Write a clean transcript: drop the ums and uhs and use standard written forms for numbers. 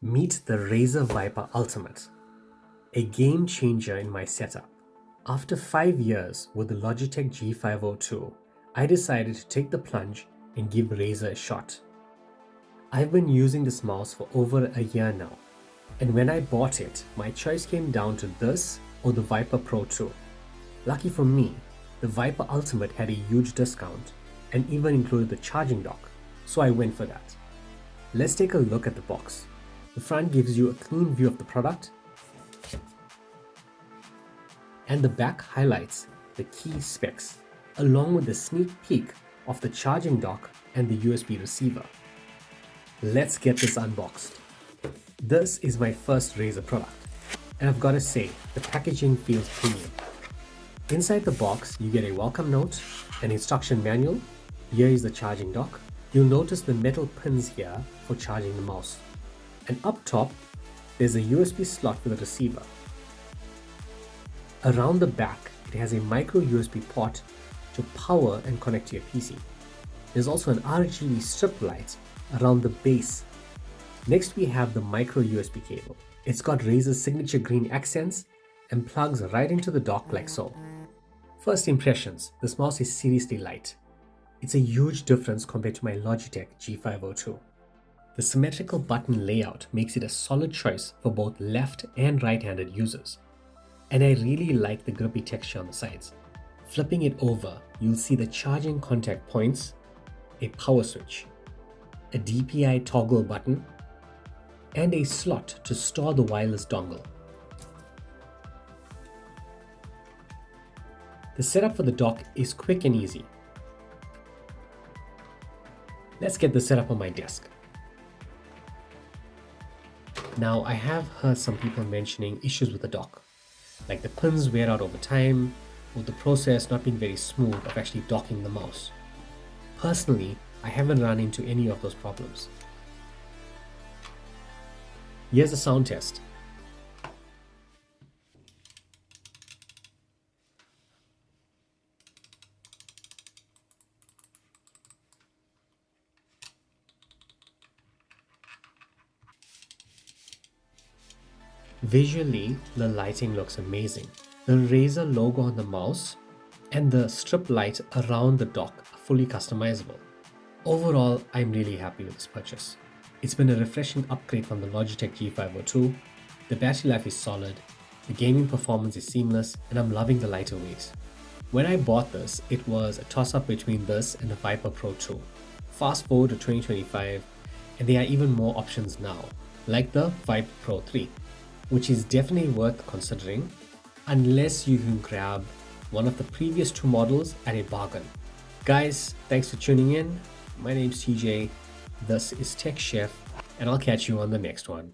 Meet the Razer Viper Ultimate, a game changer in my setup. After 5 years with the Logitech G502, I decided to take the plunge and give Razer a shot. I've been using this mouse for over a year now, and when I bought it, my choice came down to this or the Viper Pro 2. Lucky for me, the Viper Ultimate had a huge discount and even included the charging dock, so I went for that. Let's take a look at the box. The front gives you a clean view of the product, and the back highlights the key specs, along with a sneak peek of the charging dock and the USB receiver. Let's get this unboxed. This is my first Razer product, and I've got to say, the packaging feels premium. Inside the box, you get a welcome note, an instruction manual. Here is the charging dock. You'll notice the metal pins here for charging the mouse. And up top, there's a USB slot for the receiver. Around the back, it has a micro USB port to power and connect to your PC. There's also an RGB strip light around the base. Next, we have the micro USB cable. It's got Razer's signature green accents and plugs right into the dock like so. First impressions, this mouse is seriously light. It's a huge difference compared to my Logitech G502. The symmetrical button layout makes it a solid choice for both left and right-handed users. And I really like the grippy texture on the sides. Flipping it over, you'll see the charging contact points, a power switch, a DPI toggle button, and a slot to store the wireless dongle. The setup for the dock is quick and easy. Let's get the setup on my desk. Now, I have heard some people mentioning issues with the dock, like the pins wear out over time, or the process not being very smooth of actually docking the mouse. Personally, I haven't run into any of those problems. Here's a sound test. Visually, the lighting looks amazing. The Razer logo on the mouse and the strip light around the dock are fully customizable. Overall, I'm really happy with this purchase. It's been a refreshing upgrade from the Logitech G502. The battery life is solid, the gaming performance is seamless, and I'm loving the lighter weight. When I bought this, it was a toss-up between this and the Viper Pro 2. Fast forward to 2025, and there are even more options now, like the Viper Pro 3. Which is definitely worth considering unless you can grab one of the previous two models at a bargain. Guys, thanks for tuning in. My name's TJ, this is Tech Chef, and I'll catch you on the next one.